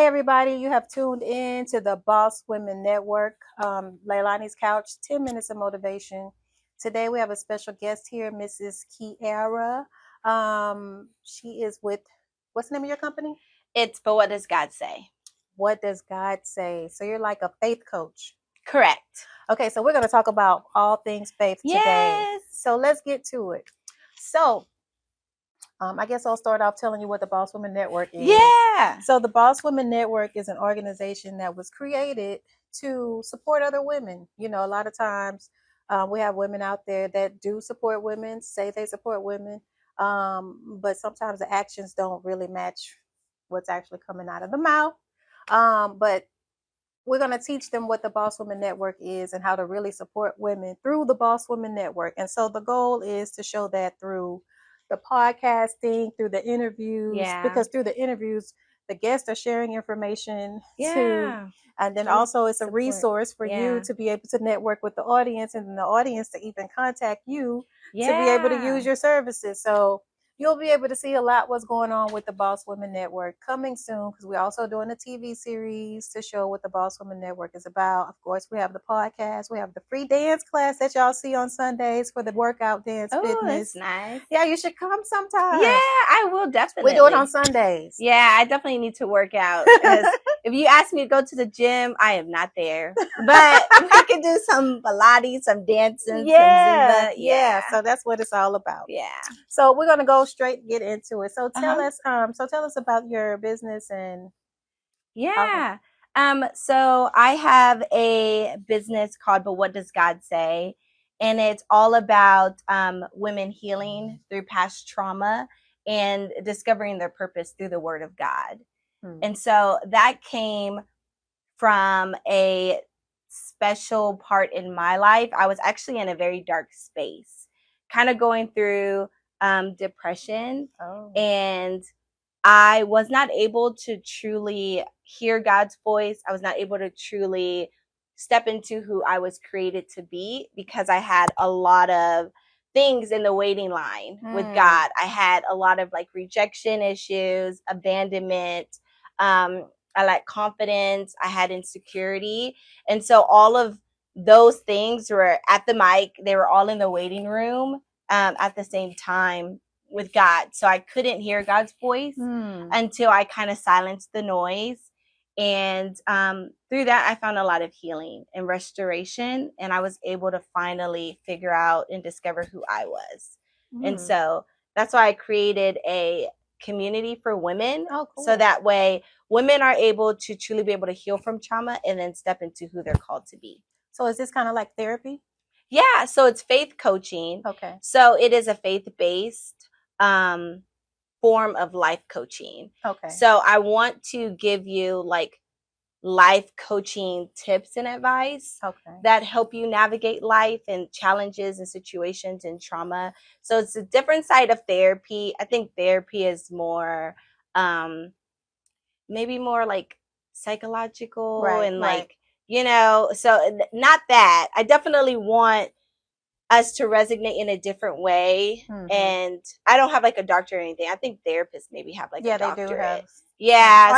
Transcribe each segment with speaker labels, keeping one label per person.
Speaker 1: Hi, everybody. You have tuned in to the Boss Women Network, Leilani's Couch, 10 Minutes of Motivation. Today, we have a special guest here, Mrs. Kierra. She is with, what's the name of your company?
Speaker 2: It's But What Does God Say?
Speaker 1: What Does God Say? So you're like a faith coach.
Speaker 2: Correct.
Speaker 1: Okay, so we're going to talk about all things faith today.
Speaker 2: Yes.
Speaker 1: So let's get to it. So I guess I'll start off telling you what the Boss Women Network is.
Speaker 2: Yeah.
Speaker 1: So the Boss Women Network is an organization that was created to support other women. You know, a lot of times we have women out there that do support women, say they support women, but sometimes the actions don't really match what's actually coming out of the mouth. But we're going to teach them what the Boss Women Network is and how to really support women through the Boss Women Network. And so the goal is to show that through the podcasting, through the interviews, because through the interviews, the guests are sharing information to, and then also it's a resource for you to be able to network with the audience and the audience to even contact you to be able to use your services. So you'll be able to see a lot what's going on with the Boss Women Network coming soon, because we're also doing a TV series to show what the Boss Women Network is about. Of course, we have the podcast. We have the free dance class that y'all see on Sundays for the workout dance fitness.
Speaker 2: That's nice.
Speaker 1: Yeah, you should come sometime.
Speaker 2: Yeah, I will definitely.
Speaker 1: We do it on Sundays.
Speaker 2: Yeah, I definitely need to work out. If you ask me to go to the gym, I am not there. But we can do some Pilates, some dancing, some Zumba.
Speaker 1: Yeah. So that's what it's all about.
Speaker 2: Yeah.
Speaker 1: So we're gonna go straight and get into it. So tell us about your business and
Speaker 2: so I have a business called But What Does God Say? And it's all about women healing through past trauma and discovering their purpose through the Word of God. And so that came from a special part in my life. I was actually in a very dark space, kind of going through depression. And I was not able to truly hear God's voice. I was not able to truly step into who I was created to be because I had a lot of things in the waiting line with God. I had a lot of like rejection issues, abandonment. I lacked confidence. I had insecurity. And so all of those things were at the mic. They were all in the waiting room at the same time with God. So I couldn't hear God's voice until I kind of silenced the noise. And through that, I found a lot of healing and restoration. And I was able to finally figure out and discover who I was. And so that's why I created a community for women. So that way women are able to truly be able to heal from trauma and then step into who they're called to be.
Speaker 1: So is this kind of like therapy?
Speaker 2: Yeah. So it's faith coaching.
Speaker 1: Okay.
Speaker 2: So it is a faith-based form of life coaching.
Speaker 1: Okay.
Speaker 2: So I want to give you like life coaching tips and advice that help you navigate life and challenges and situations and trauma. So it's a different side of therapy. I think therapy is more maybe more like psychological and like, you know, so not that. I definitely want us to resonate in a different way. And I don't have like a doctor or anything. I think therapists maybe have like a doctorate.
Speaker 1: They do have.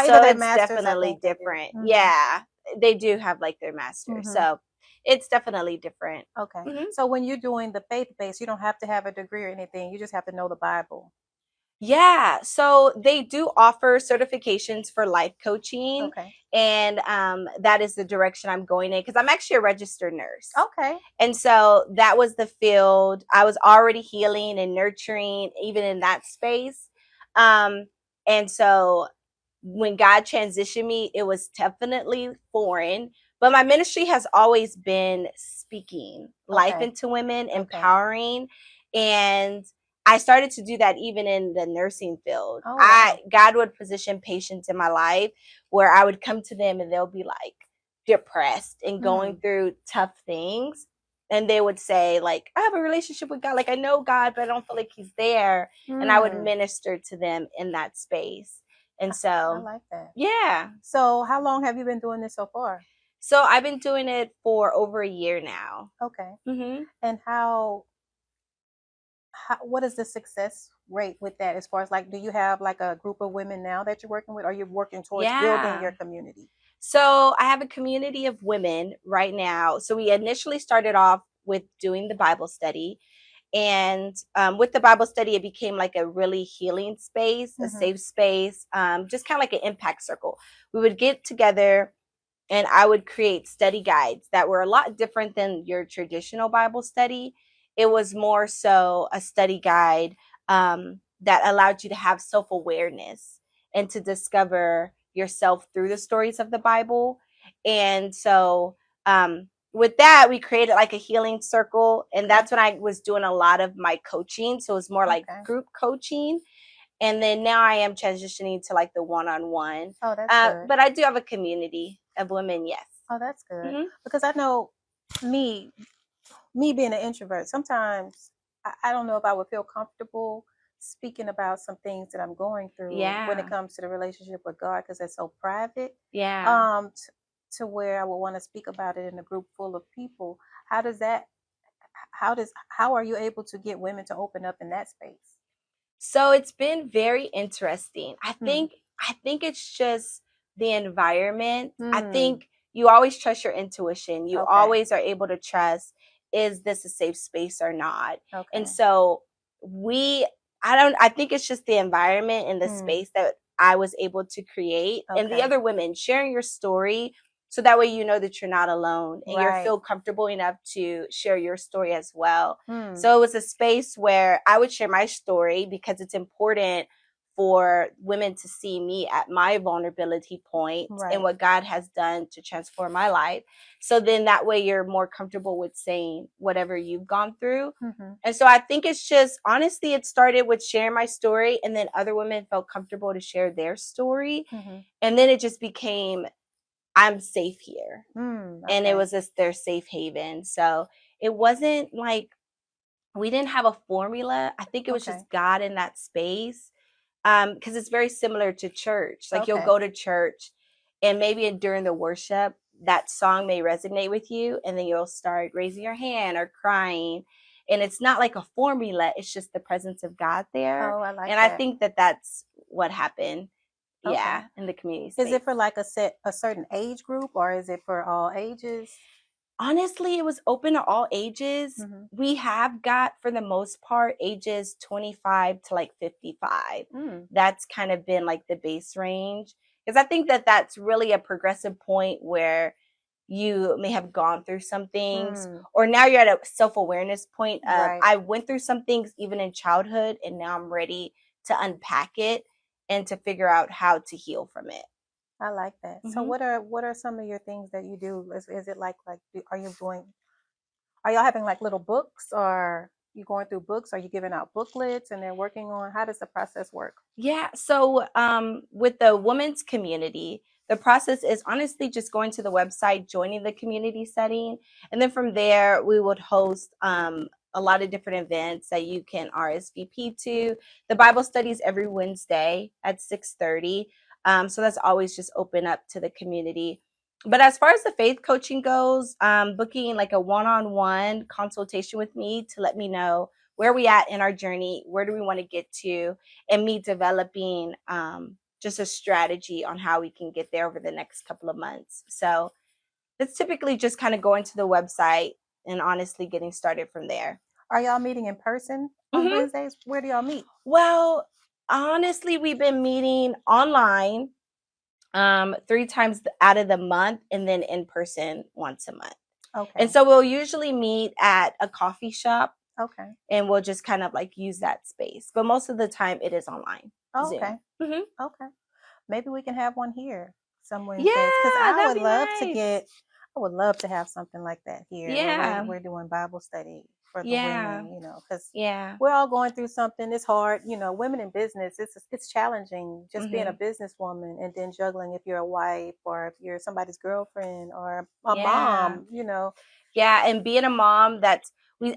Speaker 2: So it's definitely different. Yeah, they do have like their master. So it's definitely different.
Speaker 1: Okay. So when you're doing the faith-based, you don't have to have a degree or anything. You just have to know the Bible.
Speaker 2: Yeah, so they do offer certifications for life coaching. And that is the direction I'm going in because I'm actually a registered nurse. And so that was the field. I was already healing and nurturing even in that space. And so when God transitioned me, it was definitely foreign. But my ministry has always been speaking life into women, empowering. And I started to do that even in the nursing field. God would position patients in my life where I would come to them and they'll be like depressed and going through tough things. And they would say like, I have a relationship with God. Like I know God, but I don't feel like he's there. And I would minister to them in that space. And so
Speaker 1: I like that.
Speaker 2: Yeah.
Speaker 1: So how long have you been doing this so far?
Speaker 2: So I've been doing it for over a year now.
Speaker 1: Okay. And how what is the success rate with that? As far as like, do you have like a group of women now that you're working with, or you're working towards building
Speaker 2: Yeah.
Speaker 1: your community?
Speaker 2: So I have a community of women right now. So we initially started off with doing the Bible study. And with the Bible study, it became like a really healing space, a
Speaker 1: Mm-hmm.
Speaker 2: safe space, just kind of like an impact circle. We would get together and I would create study guides that were a lot different than your traditional Bible study. It was more so a study guide that allowed you to have self awareness and to discover yourself through the stories of the Bible. And so, with that, we created like a healing circle. And
Speaker 1: Okay.
Speaker 2: that's when I was doing a lot of my coaching. So it was more like
Speaker 1: Okay.
Speaker 2: group coaching, and then now I am transitioning to like the one-on-one.
Speaker 1: Oh, that's good.
Speaker 2: But I do have a community of women, yes.
Speaker 1: Oh, that's good.
Speaker 2: Hmm.
Speaker 1: Because I know me, me being an introvert, sometimes I don't know if I would feel comfortable speaking about some things that I'm going through when it
Speaker 2: Yeah,
Speaker 1: comes to the relationship with God, because it's so private.
Speaker 2: yeah.
Speaker 1: Um, to where I would want to speak about it in a group full of people. How does that? How are you able to get women to open up in that space?
Speaker 2: So it's been very interesting.
Speaker 1: Hmm.
Speaker 2: I think it's just the environment. I
Speaker 1: Hmm.
Speaker 2: think you always trust your intuition. You
Speaker 1: Okay.
Speaker 2: always are able to trust, is this a safe space or not? And
Speaker 1: Okay.
Speaker 2: so we I think it's just the environment and the
Speaker 1: Hmm.
Speaker 2: space that I was able to create, and the
Speaker 1: Okay.
Speaker 2: other women sharing your story, so that way you know that you're not alone and you
Speaker 1: Right.
Speaker 2: feel comfortable enough to share your story as well.
Speaker 1: Hmm.
Speaker 2: So it was a space where I would share my story because it's important for women to see me at my vulnerability point and
Speaker 1: Right.
Speaker 2: what God has done to transform my life. So then that way you're more comfortable with saying whatever you've gone through.
Speaker 1: Hmm.
Speaker 2: And so I think it's just, honestly, it started with sharing my story, and then other women felt comfortable to share their story.
Speaker 1: Hmm.
Speaker 2: And then it just became, I'm safe here.
Speaker 1: Hmm.
Speaker 2: And it
Speaker 1: Okay.
Speaker 2: was just their safe haven. So it wasn't like, we didn't have a formula. I think it was
Speaker 1: Okay.
Speaker 2: just God in that space. Because it's very similar to church. Like, you'll
Speaker 1: Okay.
Speaker 2: go to church, and maybe during the worship, that song may resonate with you, and then you'll start raising your hand or crying. And it's not like a formula, it's just the presence of God there.
Speaker 1: Oh, I like
Speaker 2: And I
Speaker 1: that.
Speaker 2: think that that's what happened.
Speaker 1: Okay.
Speaker 2: Yeah, in the community
Speaker 1: Is it
Speaker 2: space.
Speaker 1: for like a certain age group, or is it for all ages?
Speaker 2: Honestly, it was open to all ages.
Speaker 1: Mm-hmm.
Speaker 2: We have got, for the most part, ages 25 to like 55.
Speaker 1: Mm.
Speaker 2: That's kind of been like the base range. Because I think that that's really a progressive point where you may have gone through some things,
Speaker 1: Mm.
Speaker 2: or now you're at a self awareness point of,
Speaker 1: Right.
Speaker 2: I went through some things even in childhood, and now I'm ready to unpack it and to figure out how to heal from it.
Speaker 1: I like that. So
Speaker 2: Hmm.
Speaker 1: what are some of your things that you do? Is it like are you doing, are y'all having like little books, or you going through books? Are you giving out booklets and they're working on, how does the process work?
Speaker 2: Yeah. So with the women's community, the process is honestly just going to the website, joining the community setting. And then from there, we would host a lot of different events that you can RSVP to. The Bible studies every Wednesday at 6:30. So that's always just open up to the community. But as far as the faith coaching goes, booking like a one-on-one consultation with me to let me know where we at in our journey, where do we want to get to, and me developing just a strategy on how we can get there over the next couple of months. So it's typically just kind of going to the website and honestly getting started from there.
Speaker 1: Are y'all meeting in person on
Speaker 2: Hmm.
Speaker 1: Wednesdays? Where do y'all meet?
Speaker 2: Well, honestly, we've been meeting online 3 times out of the month, and then in person once a month. And
Speaker 1: Okay.
Speaker 2: so we'll usually meet at a coffee shop,
Speaker 1: Okay.
Speaker 2: and we'll just kind of like use that space. But most of the time it is online,
Speaker 1: Oh, okay.
Speaker 2: Zoom. Hmm.
Speaker 1: Okay. Maybe we can have one here some Wednesdays, because
Speaker 2: Yeah, that'd be nice.
Speaker 1: I would love to have something like that here where
Speaker 2: Yeah,
Speaker 1: we're doing Bible study for the
Speaker 2: yeah,
Speaker 1: women, because
Speaker 2: yeah.
Speaker 1: we're all going through something. It's hard, women in business. It's challenging just being a
Speaker 2: Hmm.
Speaker 1: businesswoman and then juggling if you're a wife or if you're somebody's girlfriend or a
Speaker 2: Yeah.
Speaker 1: mom.
Speaker 2: Yeah, and being a mom,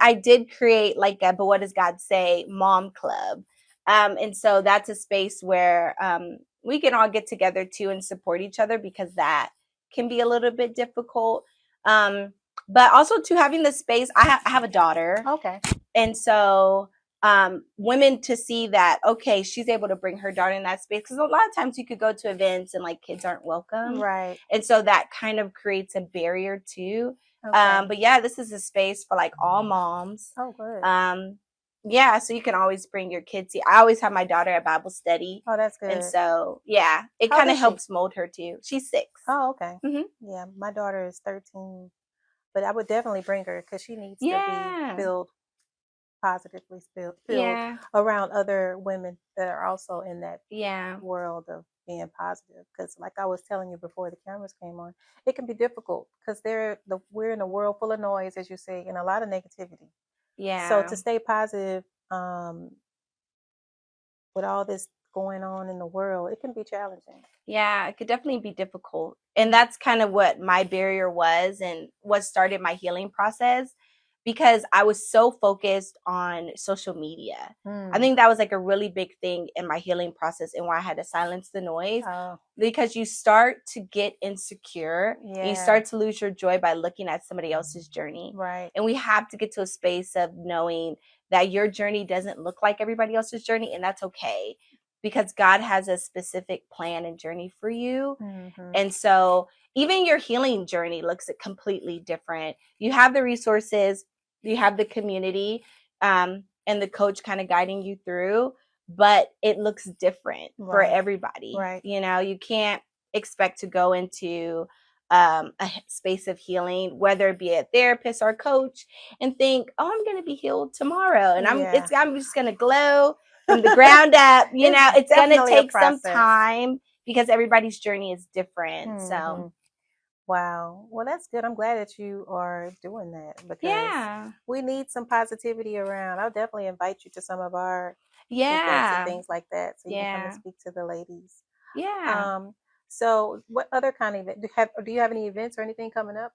Speaker 2: I did create like a, but what does God say, mom club. And so that's a space where we can all get together too and support each other, because that can be a little bit difficult. Um, but also to having the space, I have a daughter,
Speaker 1: Okay.
Speaker 2: and so women to see that, okay, she's able to bring her daughter in that space. Because a lot of times you could go to events and like kids aren't welcome.
Speaker 1: Right.
Speaker 2: And so that kind of creates a barrier too.
Speaker 1: Okay.
Speaker 2: But yeah, this is a space for like all moms.
Speaker 1: Oh, good.
Speaker 2: Yeah, so you can always bring your kids here. I always have my daughter at Bible study.
Speaker 1: Oh, that's good.
Speaker 2: And so, yeah, it
Speaker 1: How
Speaker 2: kind
Speaker 1: old
Speaker 2: of
Speaker 1: is she?
Speaker 2: helps mold her too. She's 6.
Speaker 1: Oh, okay.
Speaker 2: Mhm.
Speaker 1: Yeah, my daughter is 13, but I would definitely bring her because she needs to be
Speaker 2: Yeah.
Speaker 1: filled positively, filled
Speaker 2: Yeah.
Speaker 1: around other women that are also in that
Speaker 2: Yeah.
Speaker 1: world of being positive. Because, like I was telling you before the cameras came on, it can be difficult because we're in a world full of noise, as you say, and a lot of negativity. So
Speaker 2: Yeah.
Speaker 1: to stay positive, with all this going on in the world, it can be challenging.
Speaker 2: Yeah, it could definitely be difficult. And that's kind of what my barrier was and what started my healing process, because I was so focused on social media. I think that was like a really big thing in my healing process and why I had to silence the noise,
Speaker 1: Oh,
Speaker 2: because you start to get insecure and you
Speaker 1: yeah,
Speaker 2: start to lose your joy by looking at somebody else's journey.
Speaker 1: right.
Speaker 2: And we have to get to a space of knowing that your journey doesn't look like everybody else's journey, and that's okay, because God has a specific plan and journey for you.
Speaker 1: Mm-hmm.
Speaker 2: And so even your healing journey looks completely different. You have the resources, you have the community, and the coach kind of guiding you through, but it looks different for
Speaker 1: Right.
Speaker 2: everybody.
Speaker 1: Right.
Speaker 2: You know, you can't expect to go into a space of healing, whether it be a therapist or a coach, and think, oh, I'm going to be healed tomorrow. And I'm just going to glow from the ground up. You know, it's going to take some time because everybody's journey is different.
Speaker 1: Mm-hmm.
Speaker 2: So,
Speaker 1: wow. Well, that's good. I'm glad that you are doing that because
Speaker 2: yeah,
Speaker 1: we need some positivity around. I'll definitely invite you to some of our events and
Speaker 2: yeah,
Speaker 1: things like that, so you can come and
Speaker 2: yeah,
Speaker 1: speak to the ladies.
Speaker 2: yeah.
Speaker 1: So what other kind of event do you have any events or anything coming up?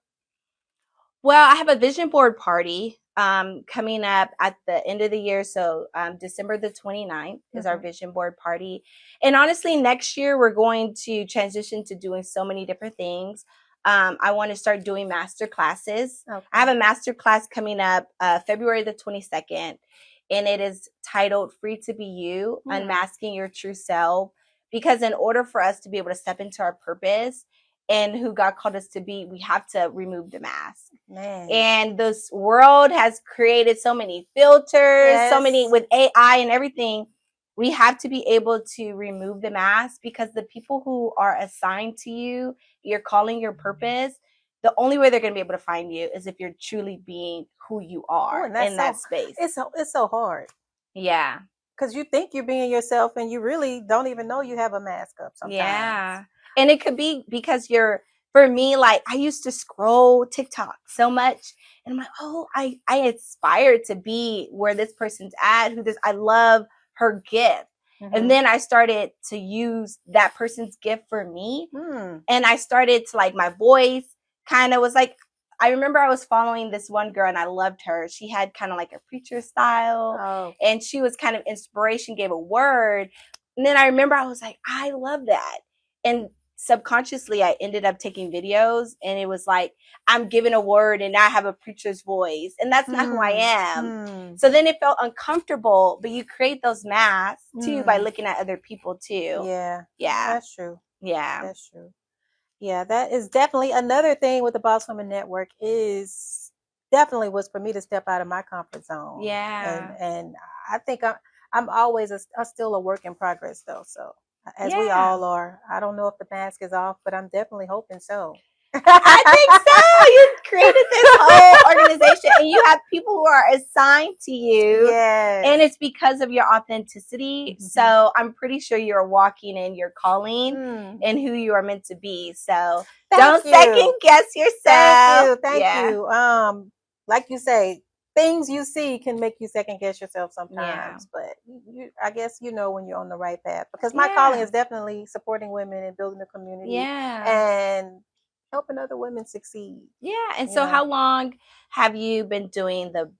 Speaker 2: Well, I have a vision board party coming up at the end of the year. So December the 29th is our vision board party. And honestly, next year we're going to transition to doing so many different things. I want to start doing master classes.
Speaker 1: Okay.
Speaker 2: I have a master class coming up February the 22nd, and it is titled Free to Be You, Unmasking Your True Self. Because in order for us to be able to step into our purpose and who God called us to be, we have to remove the mask.
Speaker 1: Man.
Speaker 2: And this world has created so many filters, so many with AI and everything. We have to be able to remove the mask, because the people who are assigned to you, you're calling your purpose, the only way they're going to be able to find you is if you're truly being who you are in that space.
Speaker 1: It's so hard.
Speaker 2: Yeah.
Speaker 1: Because you think you're being yourself and you really don't even know you have a mask up sometimes.
Speaker 2: Yeah. And it could be because for me, like I used to scroll TikTok so much and I'm like, oh, I aspire to be where this person's at, I love her gift. And then I started to use that person's gift for me. And I started to, like, my voice kind of was like, I remember I was following this one girl and I loved her. She had kind of like a preacher style and she was kind of inspiration, gave a word. And then I remember I was like, I love that. And subconsciously I ended up taking videos and it was like, I'm giving a word and I have a preacher's voice. And that's not who I am. So then it felt uncomfortable, but you create those masks too by looking at other people too.
Speaker 1: Yeah.
Speaker 2: Yeah.
Speaker 1: That's true.
Speaker 2: Yeah.
Speaker 1: That's true. Yeah, that is definitely another thing with the Boss Women Network is definitely was for me to step out of my comfort zone.
Speaker 2: Yeah.
Speaker 1: And I think I'm always still a work in progress though. So as we all are. I don't know if the mask is off, but I'm definitely hoping so.
Speaker 2: I think so. You created this whole organization and you have people who are assigned to you.
Speaker 1: Yes.
Speaker 2: And it's because of your authenticity. So I'm pretty sure you're walking in your calling and who you are meant to be. So don't second guess yourself.
Speaker 1: Thank you. Like you say, things you see can make you second guess yourself sometimes, but I guess you know when you're on the right path, because my calling is definitely supporting women and building a community and helping other women succeed.
Speaker 2: Yeah. And so how long have you been doing the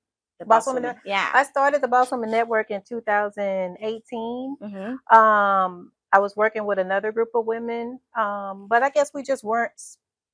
Speaker 1: Boss Woman Network? Yeah. I started the Boss Woman Network in 2018. I was working with another group of women, but I guess we just weren't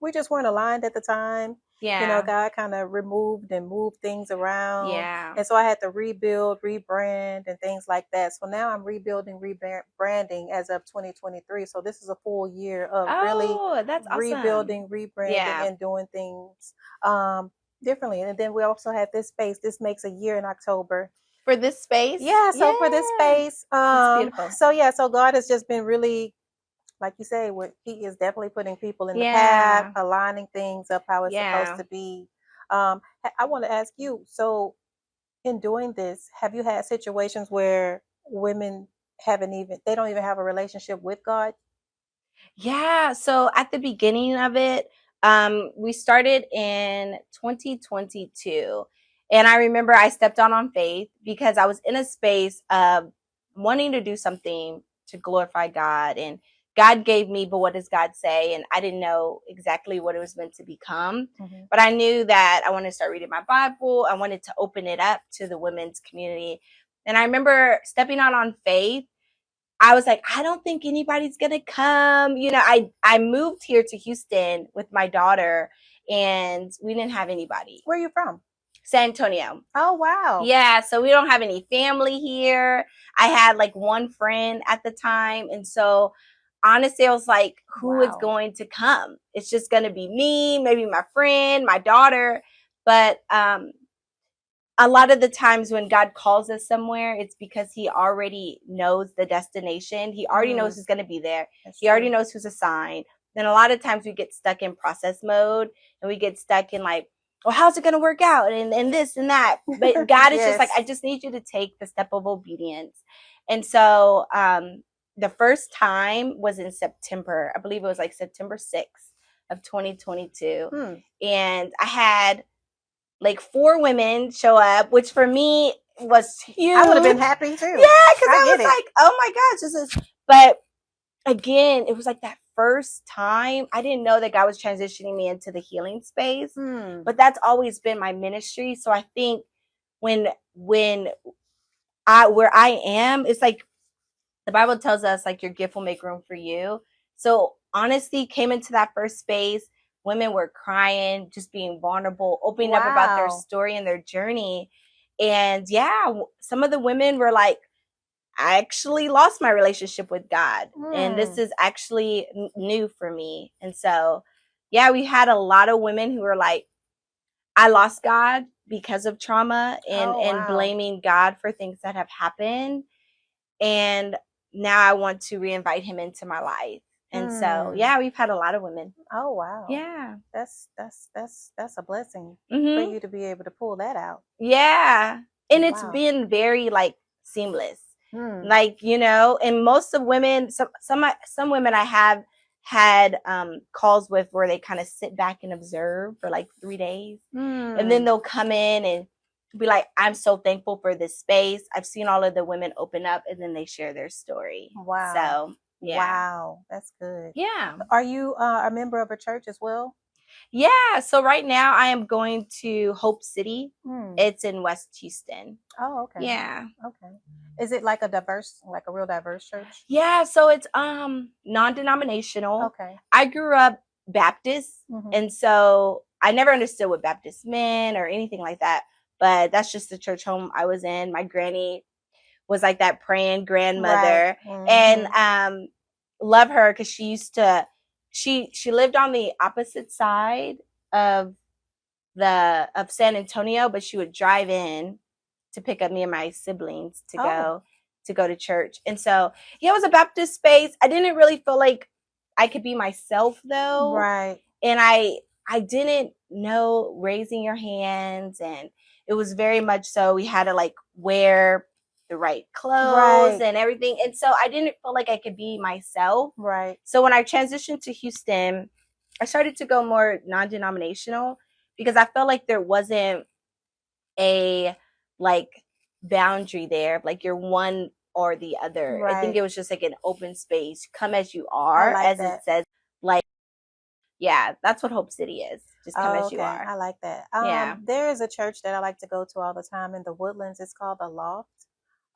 Speaker 1: aligned at the time.
Speaker 2: Yeah.
Speaker 1: God kind of removed and moved things around.
Speaker 2: Yeah.
Speaker 1: And so I had to rebuild, rebrand, and things like that. So now I'm rebuilding, rebranding as of 2023. So this is a full year of really
Speaker 2: Oh, that's awesome.
Speaker 1: rebuilding, rebranding,
Speaker 2: Yeah.
Speaker 1: and doing things um, differently. And then we also had this space. This makes a year in October.
Speaker 2: For this space?
Speaker 1: Yeah, so for this
Speaker 2: Yeah.
Speaker 1: space,
Speaker 2: That's beautiful.
Speaker 1: so yeah, so God has just been really, like you say, He is definitely putting people in the path,
Speaker 2: Yeah.
Speaker 1: aligning things up how it's supposed
Speaker 2: Yeah.
Speaker 1: to be. I want to ask you, so in doing this, have you had situations where women they don't even have a relationship with God?
Speaker 2: Yeah. So at the beginning of it, we started in 2022. And I remember I stepped on faith because I was in a space of wanting to do something to glorify God. And God gave me, but what does God say? And I didn't know exactly what it was meant to become.
Speaker 1: Mm-hmm.
Speaker 2: But I knew that I wanted to start reading my Bible. I wanted to open it up to the women's community. And I remember stepping out on faith. I was like, I don't think anybody's gonna come. I moved here to Houston with my daughter, and we didn't have anybody.
Speaker 1: Where are you from?
Speaker 2: San Antonio.
Speaker 1: Oh, wow.
Speaker 2: Yeah, so we don't have any family here. I had like one friend at the time, and so honestly, I was like, who is
Speaker 1: Wow.
Speaker 2: going to come? It's just gonna be me, maybe my friend, my daughter. But a lot of the times when God calls us somewhere, it's because he already knows the destination. He already knows who's going to be there. He already knows who's assigned. Then a lot of times we get stuck in process mode and we get stuck in like, well, how's it going to work out? And this and that. But God is just like, I just need you to take the step of obedience. And so the first time was in September. I believe it was like September 6th of 2022. And I had like 4 women show up, which for me was huge.
Speaker 1: I would have been happy too.
Speaker 2: Yeah, because I was like, oh my gosh, this is. But again, it was like that first time I didn't know that God was transitioning me into the healing space. But that's always been my ministry. So I think when where I am, it's like the Bible tells us like your gift will make room for you. So honestly, came into that first space. Women were crying, just being vulnerable, opening up about their story and their journey. And yeah, some of the women were like, I actually lost my relationship with God. And this is actually new for me. And so, yeah, we had a lot of women who were like, I lost God because of trauma and blaming God for things that have happened. And now I want to reinvite him into my life. And so, yeah, we've had a lot of women.
Speaker 1: Oh, wow.
Speaker 2: Yeah.
Speaker 1: That's a blessing for you to be able to pull that out.
Speaker 2: Yeah. And it's been very like seamless. Like, and most of women, some women I have had calls with where they kind of sit back and observe for like 3 days. And then they'll come in and be like, I'm so thankful for this space. I've seen all of the women open up, and then they share their story.
Speaker 1: Wow.
Speaker 2: So, yeah.
Speaker 1: Wow. That's good.
Speaker 2: Yeah.
Speaker 1: Are you a member of a church as well?
Speaker 2: Yeah. So right now I am going to Hope City. It's in West Houston.
Speaker 1: Oh, okay.
Speaker 2: Yeah.
Speaker 1: Okay. Is it like a real diverse church?
Speaker 2: Yeah. So it's non-denominational.
Speaker 1: Okay.
Speaker 2: I grew up Baptist, and so I never understood what Baptist meant or anything like that. But that's just the church home I was in. My granny was like that praying grandmother, and love her because she used to. She lived on the opposite side of San Antonio, but she would drive in to pick up me and my siblings to go to church. And so, yeah, it was a Baptist space. I didn't really feel like I could be myself though.
Speaker 1: Right.
Speaker 2: And I didn't know raising your hands, and it was very much so we had to like wear the right clothes and everything. And so I didn't feel like I could be myself.
Speaker 1: Right.
Speaker 2: So when I transitioned to Houston, I started to go more non-denominational because I felt like there wasn't a like boundary there, like you're one or the other. Right. I think it was just like an open space. Come as you are, as it says. Like, yeah, that's what Hope City is. Just come as you are.
Speaker 1: I like that. There is a church that I like to go to all the time in the Woodlands. It's called the Loft.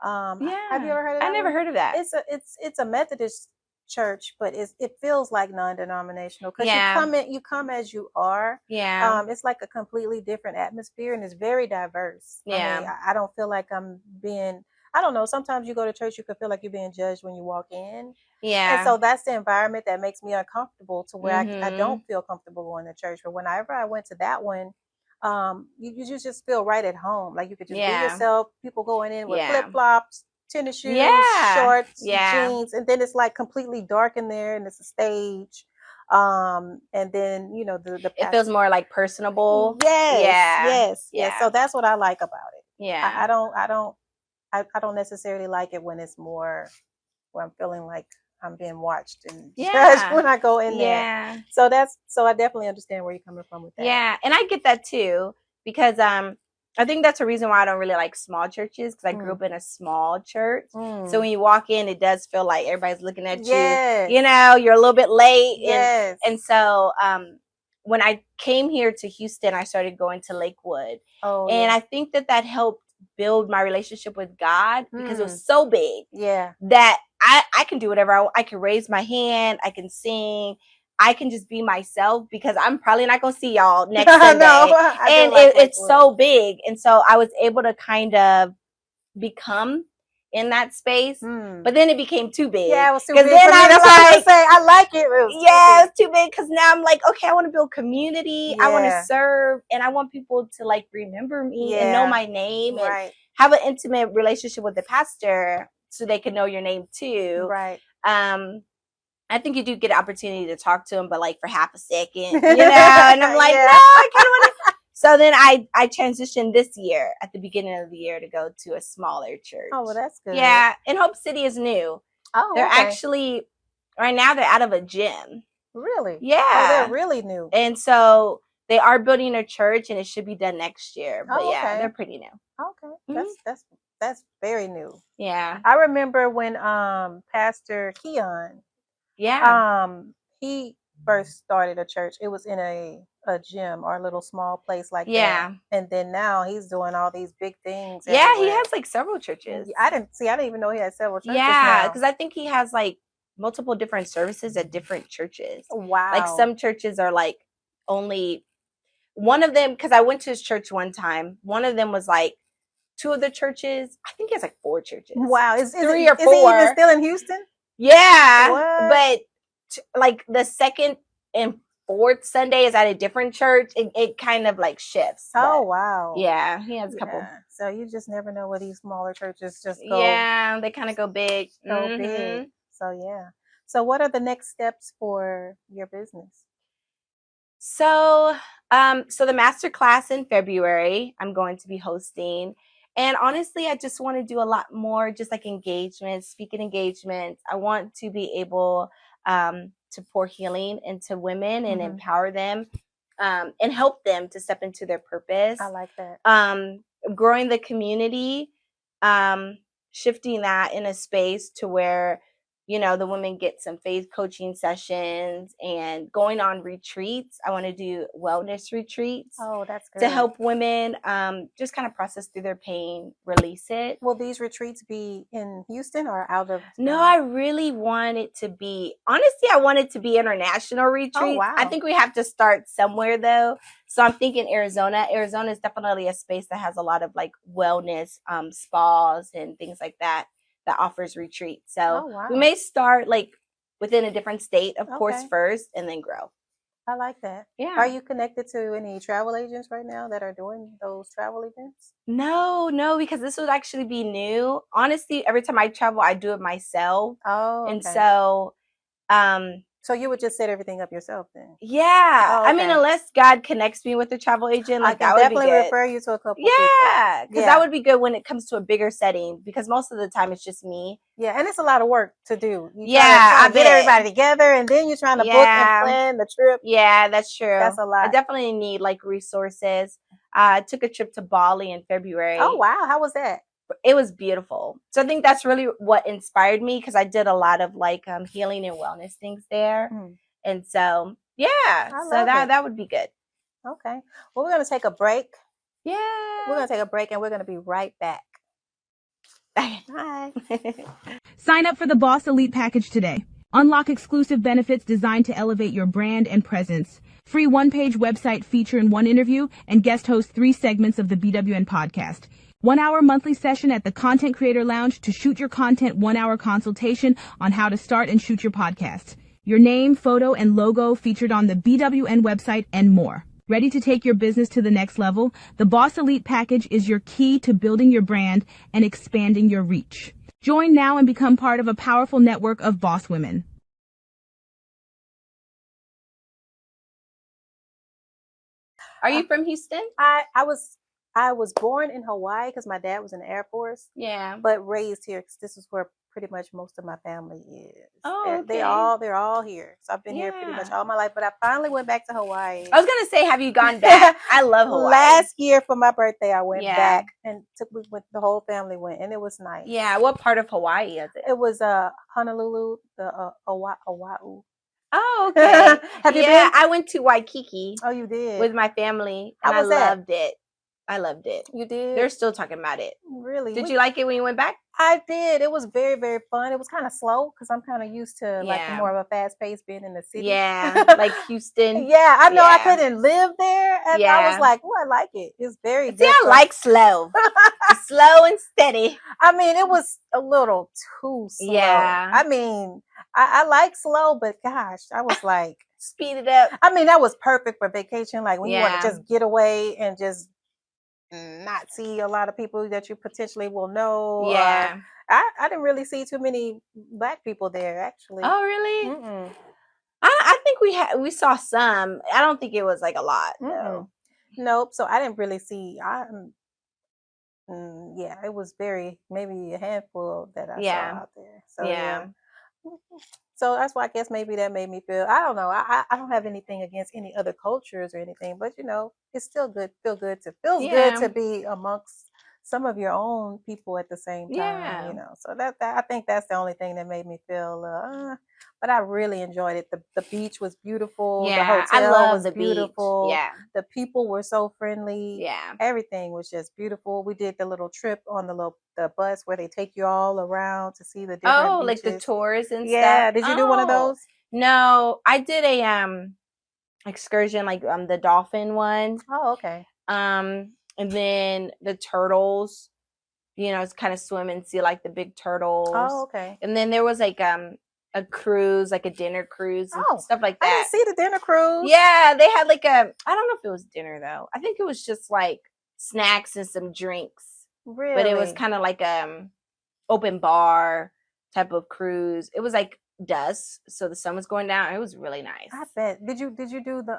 Speaker 1: Have you ever heard of that?
Speaker 2: I never heard of that.
Speaker 1: It's a Methodist church, but it feels like non-denominational because
Speaker 2: Yeah.
Speaker 1: you come as you are.
Speaker 2: Yeah.
Speaker 1: It's like a completely different atmosphere, and it's very diverse. I mean,
Speaker 2: Yeah.
Speaker 1: I don't feel like I'm being. I don't know. Sometimes you go to church, you could feel like you're being judged when you walk in. And
Speaker 2: Yeah.
Speaker 1: so that's the environment that makes me uncomfortable to where I
Speaker 2: Mhm.
Speaker 1: don't feel comfortable going to church. But whenever I went to that one, you just feel right at home. Like you could just be
Speaker 2: Yeah.
Speaker 1: yourself. People going in with flip
Speaker 2: Yeah.
Speaker 1: flops, tennis shoes,
Speaker 2: Yeah.
Speaker 1: shorts,
Speaker 2: Yeah.
Speaker 1: jeans, and then it's like completely dark in there, and it's a stage. And then the
Speaker 2: It
Speaker 1: pastor.
Speaker 2: feels more like personable.
Speaker 1: Yes,
Speaker 2: Yeah.
Speaker 1: yes, yes.
Speaker 2: Yeah.
Speaker 1: So that's what I like about it.
Speaker 2: Yeah.
Speaker 1: I don't necessarily like it when it's more where I'm feeling like I'm being watched and judged
Speaker 2: Yeah.
Speaker 1: when I go in there.
Speaker 2: Yeah.
Speaker 1: So I definitely understand where you're coming from with that.
Speaker 2: Yeah. And I get that too because I think that's a reason why I don't really like small churches because I grew
Speaker 1: Mm.
Speaker 2: up in a small church.
Speaker 1: Mm.
Speaker 2: So when you walk in, it does feel like everybody's looking at
Speaker 1: Yes.
Speaker 2: you. You know, you're a little bit late.
Speaker 1: Yes.
Speaker 2: And so when I came here to Houston, I started going to Lakewood.
Speaker 1: Oh,
Speaker 2: and
Speaker 1: yeah.
Speaker 2: I think that helped build my relationship with God because it
Speaker 1: Mm.
Speaker 2: was so big
Speaker 1: Yeah.
Speaker 2: that I can do whatever I can raise my hand, I can sing, I can just be myself because I'm probably not gonna see y'all next Sunday.
Speaker 1: No, I
Speaker 2: And
Speaker 1: do like
Speaker 2: it's
Speaker 1: Lakewood.
Speaker 2: so big. And so I was able to kind of become in that space. But then it became too big.
Speaker 1: Yeah, it was too big.
Speaker 2: Then
Speaker 1: I was
Speaker 2: I
Speaker 1: like, I like it.
Speaker 2: yeah, it's too big because now I'm like, okay, I want to build community.
Speaker 1: Yeah.
Speaker 2: I want to serve, and I want people to like remember me and know my name and have an intimate relationship with the pastor so they can know your name too.
Speaker 1: Right.
Speaker 2: I think you do get an opportunity to talk to him, but like for half a second, and I'm like, no, I kind of want to. So then I transitioned this year at the beginning of the year to go to a smaller church.
Speaker 1: Oh, well, that's good.
Speaker 2: Yeah, and Hope City is new.
Speaker 1: Oh,
Speaker 2: they're actually right now they're out of a gym.
Speaker 1: Really?
Speaker 2: Yeah.
Speaker 1: Oh, they're really new.
Speaker 2: And so they are building a church, and it should be done next year. But yeah, they're pretty new.
Speaker 1: Okay, that's very new.
Speaker 2: Yeah.
Speaker 1: I remember when Pastor Keon.
Speaker 2: Yeah.
Speaker 1: He first started a church. It was in a gym or a little small place like
Speaker 2: Yeah.
Speaker 1: that. And then now he's doing all these big things.
Speaker 2: Yeah,
Speaker 1: everywhere.
Speaker 2: he has like several churches.
Speaker 1: I didn't even know he had several churches.
Speaker 2: Yeah, because I think he has like multiple different services at different churches.
Speaker 1: Wow.
Speaker 2: Like some churches are like only one of them, because I went to his church one time. One of them was like two of the churches. I think he has like 4 churches.
Speaker 1: Wow. Is
Speaker 2: 3 or 4.
Speaker 1: Is he even still in Houston?
Speaker 2: Yeah.
Speaker 1: What?
Speaker 2: But like the second and fourth Sunday is at a different church. It kind of like shifts.
Speaker 1: Oh, wow.
Speaker 2: Yeah, he has a couple.
Speaker 1: So you just never know where these smaller churches just go.
Speaker 2: Yeah, they kind of go big.
Speaker 1: So big. So yeah. So what are the next steps for your business?
Speaker 2: So the master class in February, I'm going to be hosting. And honestly, I just want to do a lot more just like engagements, speaking engagements. I want to be able to pour healing into women and empower them and help them to step into their purpose.
Speaker 1: I like that.
Speaker 2: Growing the community, shifting that in a space to where the women get some faith coaching sessions and going on retreats. I want to do wellness retreats.
Speaker 1: Oh, that's good.
Speaker 2: To help women just kind of process through their pain, release it.
Speaker 1: Will these retreats be in Houston or out of?
Speaker 2: No, I really want it to be, honestly, I want it to be international retreats.
Speaker 1: Oh, wow.
Speaker 2: I think we have to start somewhere though. So I'm thinking Arizona. Arizona is definitely a space that has a lot of like wellness spas and things like that offers retreats. So we may start like within a different state, of course, first, and then grow.
Speaker 1: I like that.
Speaker 2: Yeah.
Speaker 1: Are you connected to any travel agents right now that are doing those travel events?
Speaker 2: No, because this would actually be new. Honestly, every time I travel, I do it myself.
Speaker 1: Oh, okay.
Speaker 2: And so
Speaker 1: so you would just set everything up yourself then?
Speaker 2: Yeah. Oh, okay. I mean, unless God connects me with a travel agent, like that would be good. I can definitely
Speaker 1: refer you to a couple
Speaker 2: people. Yeah, because that would be good when it comes to a bigger setting, because most of the time it's just me.
Speaker 1: Yeah, and it's a lot of work to do.
Speaker 2: I
Speaker 1: get everybody together, and then you're trying to book and plan the trip.
Speaker 2: Yeah, that's true.
Speaker 1: That's a lot.
Speaker 2: I definitely need like resources. I took a trip to Bali in February.
Speaker 1: Oh, wow. How was that?
Speaker 2: It was beautiful. So I think that's really what inspired me, because I did a lot of like healing and wellness things there. And so, yeah, so that would be good.
Speaker 1: Okay. Well, we're going to take a break.
Speaker 2: Yeah.
Speaker 1: We're going to take a break, and we're going to be right back.
Speaker 2: Bye.
Speaker 3: Sign up for the Boss Elite package today. Unlock exclusive benefits designed to elevate your brand and presence. Free one-page website feature in one interview and guest host 3 segments of the BWN podcast. 1-hour monthly session at the Content Creator Lounge to shoot your content, 1-hour consultation on how to start and shoot your podcast. Your name, photo, and logo featured on the BWN website and more. Ready to take your business to the next level? The Boss Elite package is your key to building your brand and expanding your reach. Join now and become part of a powerful network of boss women.
Speaker 2: Are you from Houston?
Speaker 1: I was born in Hawaii because my dad was in the Air Force.
Speaker 2: Yeah.
Speaker 1: But raised here because this is where pretty much most of my family is.
Speaker 2: Oh, okay.
Speaker 1: They're all here. So I've been here pretty much all my life. But I finally went back to Hawaii.
Speaker 2: I was gonna say, have you gone back? I love Hawaii.
Speaker 1: Last year for my birthday, I went back and the whole family went, and it was nice.
Speaker 2: Yeah. What part of Hawaii is it?
Speaker 1: It was Honolulu, the Oahu.
Speaker 2: Oh, okay.
Speaker 1: Have you been?
Speaker 2: I went to Waikiki.
Speaker 1: Oh, you did?
Speaker 2: With my family, and
Speaker 1: How was
Speaker 2: I loved it. I loved it.
Speaker 1: You did?
Speaker 2: They're still talking about it.
Speaker 1: Really?
Speaker 2: Did you like it when you went back?
Speaker 1: I did. It was very, very fun. It was kind of slow because I'm kind of used to like more of a fast pace being in the city.
Speaker 2: Yeah, like Houston.
Speaker 1: Yeah, I know. I couldn't live there, and I was like, "Oh, I like it. It's very different."
Speaker 2: I like slow, slow and steady.
Speaker 1: I mean, it was a little too slow.
Speaker 2: Yeah.
Speaker 1: I mean, I like slow, but gosh, I was like,
Speaker 2: speed it up.
Speaker 1: I mean, that was perfect for vacation. Like when you want to just get away and just not see a lot of people that you potentially will know.
Speaker 2: Yeah.
Speaker 1: I didn't really see too many Black people there, actually.
Speaker 2: Oh, really?
Speaker 1: Mm-mm.
Speaker 2: I think we saw some. I don't think it was like a lot. No.
Speaker 1: Nope. So I didn't really see. Yeah, it was maybe a handful that I saw out there. So yeah. So that's why I guess maybe that made me feel, I don't know. I don't have anything against any other cultures or anything, but it's still good. Feels good to be amongst some of your own people at the same time. So that I think that's the only thing that made me feel. But I really enjoyed it. The beach was beautiful.
Speaker 2: Yeah,
Speaker 1: the hotel was beautiful.
Speaker 2: Beach. Yeah,
Speaker 1: the people were so friendly.
Speaker 2: Yeah,
Speaker 1: everything was just beautiful. We did the little trip on the bus where they take you all around to see the different beaches.
Speaker 2: Like the tours and stuff.
Speaker 1: Yeah, did you do one of those?
Speaker 2: No, I did a excursion, like the dolphin one.
Speaker 1: Oh, okay.
Speaker 2: And then the turtles. It's kind of swim and see like the big turtles.
Speaker 1: Oh, okay.
Speaker 2: And then there was like a cruise, like a dinner cruise and stuff like that.
Speaker 1: I didn't see the dinner cruise.
Speaker 2: Yeah, they had like I don't know if it was dinner though. I think it was just like snacks and some drinks.
Speaker 1: Really?
Speaker 2: But it was kind of like open bar type of cruise. It was like dusk, so the sun was going down. It was really nice.
Speaker 1: I bet. Did you do the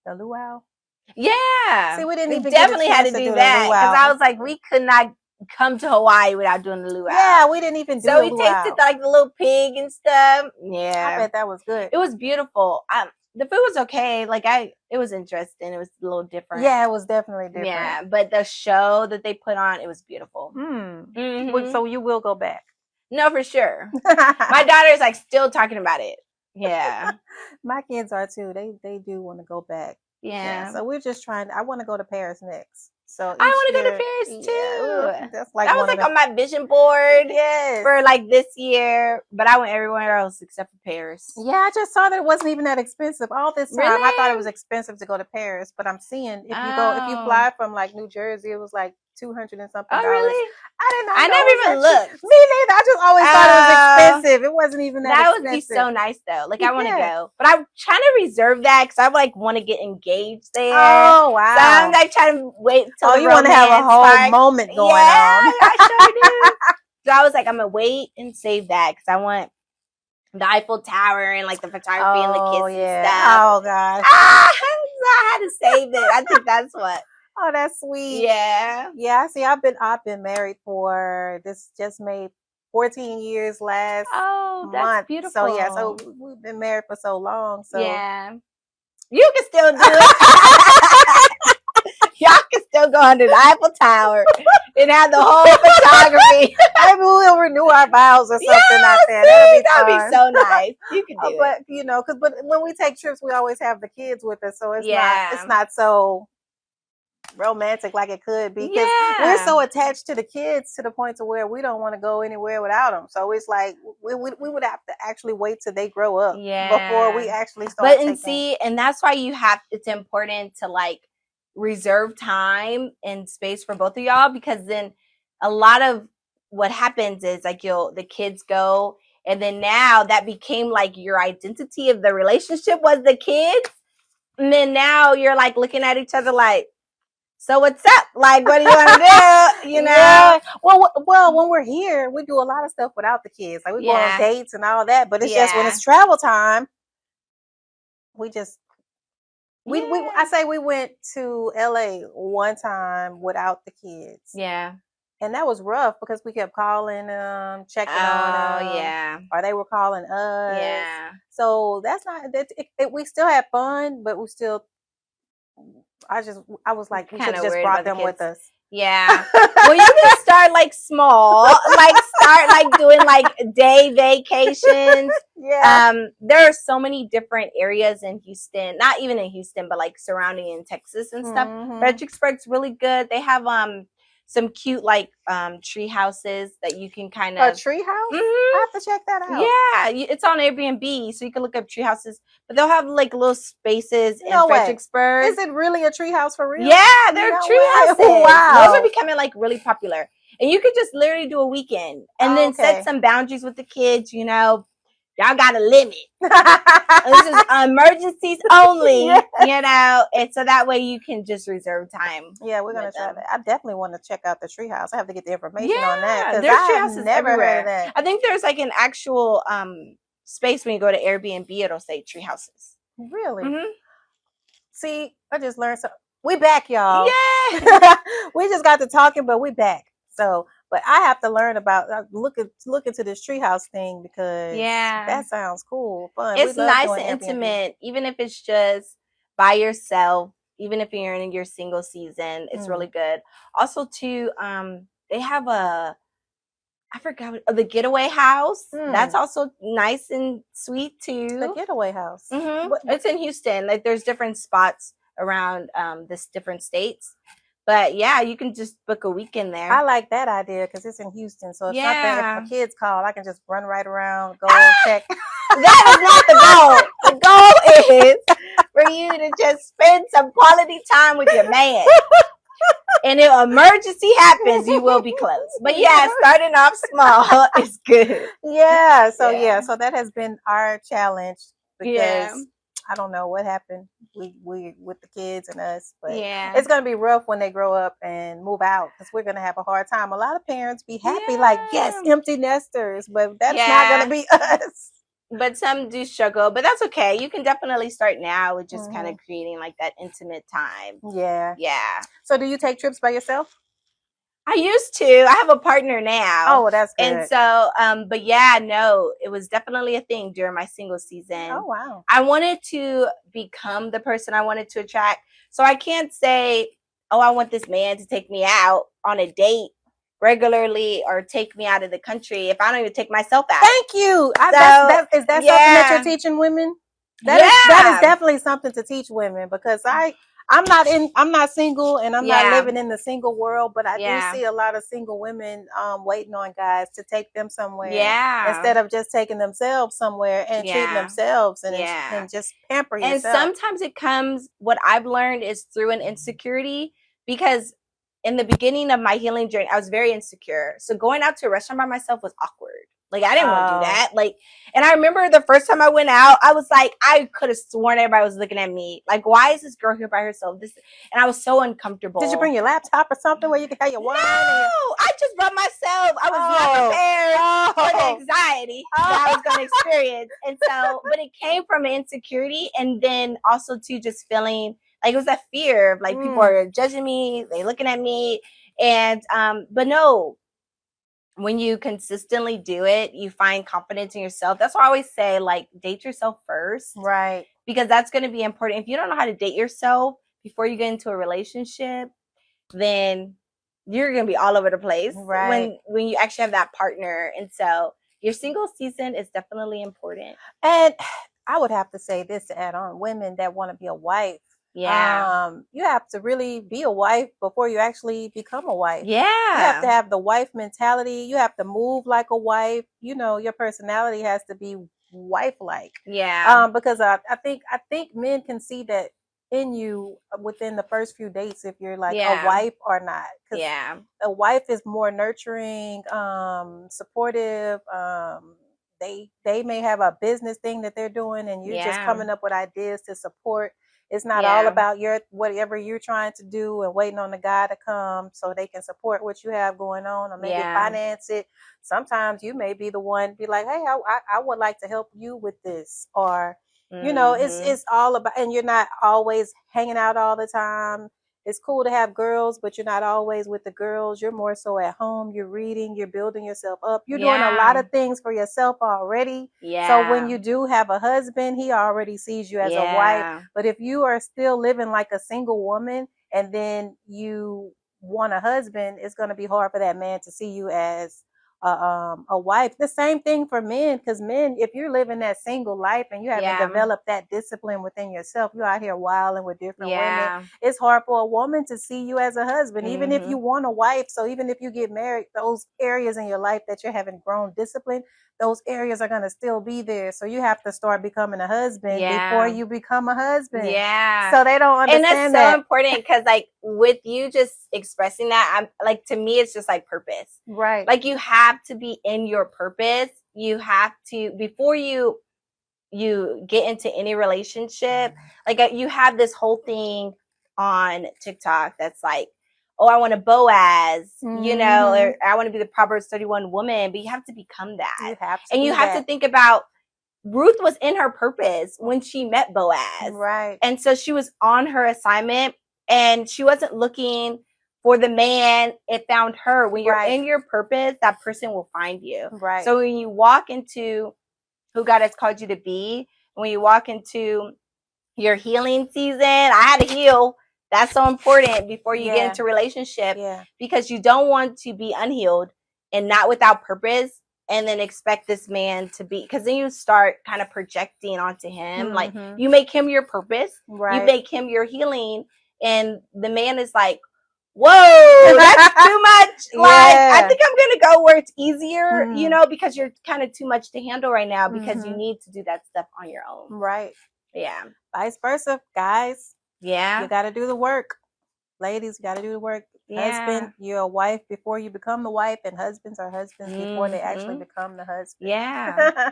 Speaker 1: luau?
Speaker 2: Yeah.
Speaker 1: See, we
Speaker 2: definitely had to do that because I was like, we could not come to Hawaii without doing the luau.
Speaker 1: Yeah, we didn't even do
Speaker 2: so we tasted like the little pig and stuff. Yeah,
Speaker 1: I bet that was good.
Speaker 2: It was beautiful. The food was okay. Like it was interesting. It was a little different.
Speaker 1: Yeah, it was definitely different.
Speaker 2: Yeah, but the show that they put on, it was beautiful.
Speaker 1: Mm-hmm. So you will go back?
Speaker 2: No, for sure. My daughter's like still talking about it. Yeah,
Speaker 1: my kids are too. They do want to go back. Yeah. So we're just trying. I want to go to Paris next. So
Speaker 2: I want to go to Paris too.
Speaker 1: Yeah, that's like
Speaker 2: that was like on my vision board.
Speaker 1: Yes.
Speaker 2: For like this year, but I went everywhere else except for Paris.
Speaker 1: Yeah, I just saw that it wasn't even that expensive. All this time,
Speaker 2: really?
Speaker 1: I thought it was expensive to go to Paris, but I'm seeing if you fly from like New Jersey, it was like $200 and something.
Speaker 2: Oh, really?
Speaker 1: I didn't know.
Speaker 2: I never even looked.
Speaker 1: Me neither. I just always thought it was expensive. It wasn't even that expensive.
Speaker 2: That would be so nice though. Like I want to go, but I'm trying to reserve that because I like want to get engaged there.
Speaker 1: Oh wow!
Speaker 2: So I'm like trying to wait till
Speaker 1: you want to have a whole moment going on.
Speaker 2: I sure do. So I was like, I'm gonna wait and save that because I want the Eiffel Tower and like the photography and the kiss and stuff.
Speaker 1: Oh gosh!
Speaker 2: So I had to save it. I think that's what.
Speaker 1: Oh, that's sweet.
Speaker 2: Yeah.
Speaker 1: Yeah. See, I've been married for this just made 14 years last
Speaker 2: that's beautiful.
Speaker 1: So yeah, so we've been married for so long. So
Speaker 2: yeah, you can still do it. Y'all can still go under the Eiffel Tower and have the whole photography.
Speaker 1: Maybe we'll renew our vows or something out there. That'd
Speaker 2: be so nice. You can do
Speaker 1: it. But when we take trips, we always have the kids with us, so it's not so. romantic like it could be, because we're so attached to the kids to the point to where we don't want to go anywhere without them. So it's like we would have to actually wait till they grow up before we actually start taking.
Speaker 2: And that's why it's important to like reserve time and space for both of y'all, because then a lot of what happens is like the kids go, and then now that became like your identity of the relationship was the kids. And then now you're like looking at each other like, so what's up? Like, what do you want to do? You know?
Speaker 1: Yeah. Well, when we're here, we do a lot of stuff without the kids. Like we go on dates and all that, but it's just when it's travel time, we just I say we went to LA one time without the kids.
Speaker 2: Yeah.
Speaker 1: And that was rough because we kept calling them, checking on them.
Speaker 2: Yeah.
Speaker 1: Or they were calling us.
Speaker 2: Yeah.
Speaker 1: So that's not we still had fun, but we still I was like, we should have just brought them with us.
Speaker 2: Yeah. Well, you can start like small, like start like doing like day vacations.
Speaker 1: Yeah.
Speaker 2: There are so many different areas in Houston, not even in Houston, but like surrounding in Texas and stuff. Fredericksburg's really good. They have some cute like tree houses that you can kind of
Speaker 1: a tree house. I have to check that out.
Speaker 2: Yeah, it's on Airbnb, so you can look up tree houses. But they'll have like little spaces in Fredericksburg.
Speaker 1: Is it really a tree house for real?
Speaker 2: Yeah, they're tree houses.
Speaker 1: Wow,
Speaker 2: those are becoming like really popular, and you could just literally do a weekend and then set some boundaries with the kids. You know, y'all got a limit. This is emergencies only, you know, and so that way you can just reserve time.
Speaker 1: Yeah, we're gonna try that. I definitely want to check out the treehouse. I have to get the information on that because
Speaker 2: there's
Speaker 1: I've never heard of that.
Speaker 2: I think there's like an actual space when you go to Airbnb. It'll say tree houses.
Speaker 1: Really? See, I just learned something. We back, y'all.
Speaker 2: Yeah.
Speaker 1: We just got to talking, but we back. So, but I have to learn about look into this treehouse thing because that sounds cool, fun.
Speaker 2: It's nice and intimate, even if it's just by yourself. Even if you're in your single season, it's really good. Also, too, they have I forgot the getaway house. That's also nice and sweet too.
Speaker 1: The getaway house.
Speaker 2: It's in Houston. Like there's different spots around this different states. But yeah, you can just book a weekend there.
Speaker 1: I like that idea because it's in Houston. So if something, if my kids call, I can just run right around, go check.
Speaker 2: That is not the goal. The goal is for you to just spend some quality time with your man. And if an emergency happens, you will be close. But yeah, starting off small is good.
Speaker 1: Yeah. So so that has been our challenge because I don't know what happened. We with the kids and us, but it's gonna be rough when they grow up and move out because we're gonna have a hard time. A lot of parents be happy, like empty nesters, but that's not gonna be us.
Speaker 2: But some do struggle, but that's okay. You can definitely start now with just kind of creating like that intimate time.
Speaker 1: Yeah.
Speaker 2: Yeah.
Speaker 1: So do you take trips by yourself?
Speaker 2: I used to. I have a partner now.
Speaker 1: Oh, that's good.
Speaker 2: And so, but yeah, no, it was definitely a thing during my single season.
Speaker 1: Oh, wow.
Speaker 2: I wanted to become the person I wanted to attract. So I can't say, oh, I want this man to take me out on a date regularly or take me out of the country if I don't even take myself out.
Speaker 1: Thank you. Is that something that you're teaching women? That is definitely something to teach women because I'm not single and I'm not living in the single world, but I do see a lot of single women waiting on guys to take them somewhere instead of just taking themselves somewhere and treating themselves and just pamper yourself.
Speaker 2: And sometimes it comes, what I've learned is through an insecurity, because in the beginning of my healing journey, I was very insecure. So going out to a restaurant by myself was awkward. Like, I didn't want to do that. Like, and I remember the first time I went out, I was like, I could have sworn everybody was looking at me. Like, why is this girl here by herself? And I was so uncomfortable.
Speaker 1: Did you bring your laptop or something where you could have your wine?
Speaker 2: No, I just brought myself. I was not prepared for the anxiety that I was going to experience. And so, but it came from an insecurity. And then also too, just feeling like it was that fear of like people are judging me, they looking at me. And, but no, when you consistently do it, you find confidence in yourself. That's why I always say, like, date yourself first.
Speaker 1: Right.
Speaker 2: Because that's going to be important. If you don't know how to date yourself before you get into a relationship, then you're going to be all over the place when you actually have that partner. And so your single season is definitely important.
Speaker 1: And I would have to say this to add on, women that want to be a wife You have to really be a wife before you actually become a wife.
Speaker 2: Yeah.
Speaker 1: You have to have the wife mentality. You have to move like a wife. You know, your personality has to be wife-like.
Speaker 2: Yeah.
Speaker 1: Because I think men can see that in you within the first few dates if you're like a wife or not. Because a wife is more nurturing, supportive. They may have a business thing that they're doing, and you're just coming up with ideas to support. It's not all about whatever you're trying to do and waiting on the guy to come so they can support what you have going on or maybe finance it. Sometimes you may be the one be like, hey, I would like to help you with this, or you know, it's all about, and you're not always hanging out all the time. It's cool to have girls, but you're not always with the girls. You're more so at home. You're reading. You're building yourself up. You're doing a lot of things for yourself already.
Speaker 2: Yeah.
Speaker 1: So when you do have a husband, he already sees you as a wife. But if you are still living like a single woman and then you want a husband, it's going to be hard for that man to see you as a wife. The same thing for men, because men, if you're living that single life and you haven't developed that discipline within yourself, you're out here wilding with different women. It's hard for a woman to see you as a husband, even if you want a wife. So even if you get married, those areas in your life that you haven't grown discipline, those areas are going to still be there. So you have to start becoming a husband before you become a husband.
Speaker 2: Yeah.
Speaker 1: So they don't understand
Speaker 2: and that's so important, because like with you just expressing that, I'm like, to me, it's just like purpose.
Speaker 1: Right.
Speaker 2: Like you have to be in your purpose. You have to, before you get into any relationship, like you have this whole thing on TikTok that's like, oh, I want a Boaz, you know, or I want to be the Proverbs 31 woman, but you have to become that.
Speaker 1: You have to,
Speaker 2: and you have to think about, Ruth was in her purpose when she met Boaz.
Speaker 1: Right.
Speaker 2: And so she was on her assignment and she wasn't looking for the man. It found her. When you're in your purpose, that person will find you.
Speaker 1: Right.
Speaker 2: So when you walk into who God has called you to be, when you walk into your healing season, I had to heal. That's so important before you get into a relationship, because you don't want to be unhealed and not without purpose and then expect this man to be, because then you start kind of projecting onto him. Like you make him your purpose, you make him your healing, and the man is like, whoa, that's too much. Like, I think I'm gonna go where it's easier, you know, because you're kind of too much to handle right now, because you need to do that stuff on your own.
Speaker 1: Right.
Speaker 2: Yeah.
Speaker 1: Vice versa, guys.
Speaker 2: Yeah.
Speaker 1: You got to do the work. Ladies, you got to do the work. Husband, you're a wife before you become the wife, and husbands are husbands before they actually become the husband.
Speaker 2: Yeah.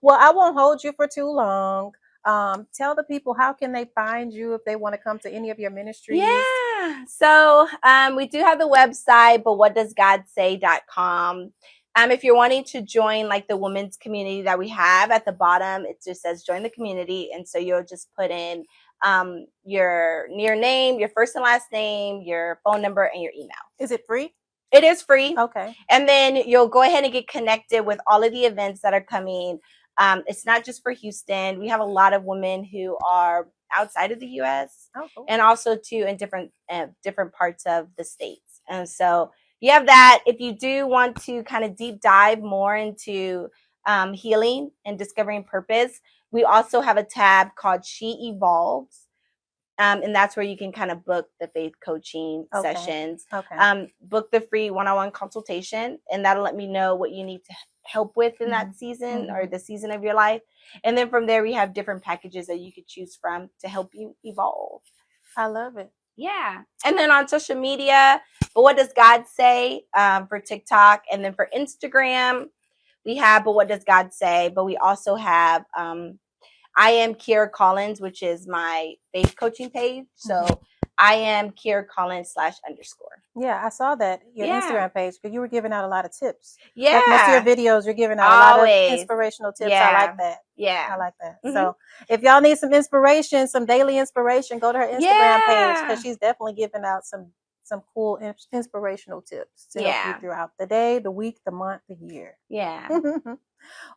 Speaker 1: Well, I won't hold you for too long. Tell the people, how can they find you if they want to come to any of your ministries?
Speaker 2: Yeah. So we do have the website, but whatdoesgodsay.com. If you're wanting to join like the women's community that we have, at the bottom, it just says join the community. And so you'll just put in your name, your first and last name, your phone number, and your email.
Speaker 1: Is it free?
Speaker 2: It is free.
Speaker 1: Okay.
Speaker 2: And then you'll go ahead and get connected with all of the events that are coming. It's not just for Houston. We have a lot of women who are outside of the U.S. and also too in different parts of the states. And so you have that. If you do want to kind of deep dive more into healing and discovering purpose, we also have a tab called She Evolves. And that's where you can kind of book the faith coaching sessions. Book the free one-on-one consultation, and that'll let me know what you need to help with in that season or the season of your life. And then from there, we have different packages that you could choose from to help you evolve.
Speaker 1: I love it.
Speaker 2: Yeah. And then on social media, but what does God say for TikTok? And then for Instagram, we have, but what does God say? But we also have I am Kierra Collins, which is my faith coaching page. So I am Kierra Collins /_.
Speaker 1: Yeah, I saw that, your Instagram page, because you were giving out a lot of tips.
Speaker 2: Yeah.
Speaker 1: Like most of your videos, you're giving out a lot of inspirational tips.
Speaker 2: Yeah.
Speaker 1: I like that.
Speaker 2: Yeah.
Speaker 1: I like that. So if y'all need some inspiration, some daily inspiration, go to her Instagram page, because she's definitely giving out some cool inspirational tips to help you throughout the day, the week, the month, the year.
Speaker 2: Yeah.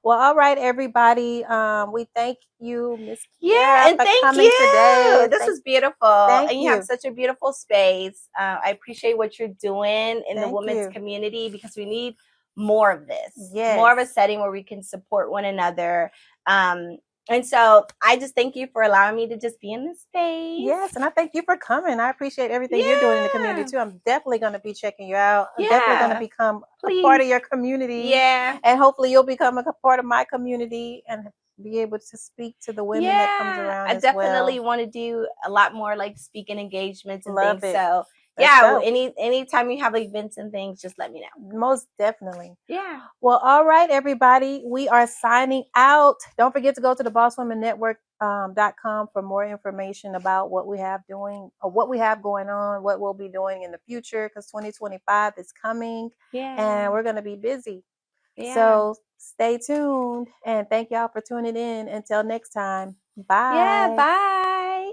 Speaker 1: Well, all right, everybody. We thank you, Miss
Speaker 2: Kierra,
Speaker 1: and for coming today.
Speaker 2: This was beautiful. And you have such a beautiful space. I appreciate what you're doing in the women's community, because we need more of this. More of a setting where we can support one another. And so I just thank you for allowing me to just be in this space.
Speaker 1: Yes, and I thank you for coming. I appreciate everything you're doing in the community too. I'm definitely going to be checking you out. I'm definitely going to become a part of your community.
Speaker 2: Yeah.
Speaker 1: And hopefully you'll become a part of my community and be able to speak to the women that comes around
Speaker 2: I definitely want to do a lot more like speaking engagements and
Speaker 1: Love
Speaker 2: things.
Speaker 1: it.
Speaker 2: So
Speaker 1: Let's go.
Speaker 2: anytime you have events and things, just let me know.
Speaker 1: Most definitely.
Speaker 2: Yeah.
Speaker 1: Well, all right, everybody. We are signing out. Don't forget to go to the bosswomennetwork.com for more information about what we have doing or what we have going on, what we'll be doing in the future, because 2025 is coming.
Speaker 2: Yeah.
Speaker 1: And we're going to be busy.
Speaker 2: Yeah.
Speaker 1: So stay tuned and thank y'all for tuning in. Until next time. Bye.
Speaker 2: Yeah, bye.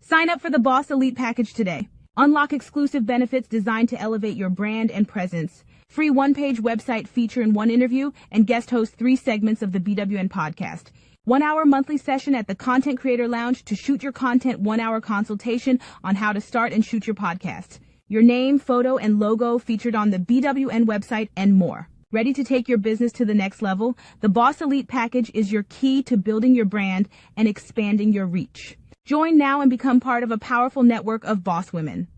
Speaker 3: Sign up for the Boss Elite package today. Unlock exclusive benefits designed to elevate your brand and presence. Free one-page website feature in one interview and guest host 3 segments of the BWN podcast. 1-hour monthly session at the Content Creator Lounge to shoot your content 1-hour consultation on how to start and shoot your podcast. Your name, photo, and logo featured on the BWN website and more. Ready to take your business to the next level? The Boss Elite package is your key to building your brand and expanding your reach. Join now and become part of a powerful network of boss women.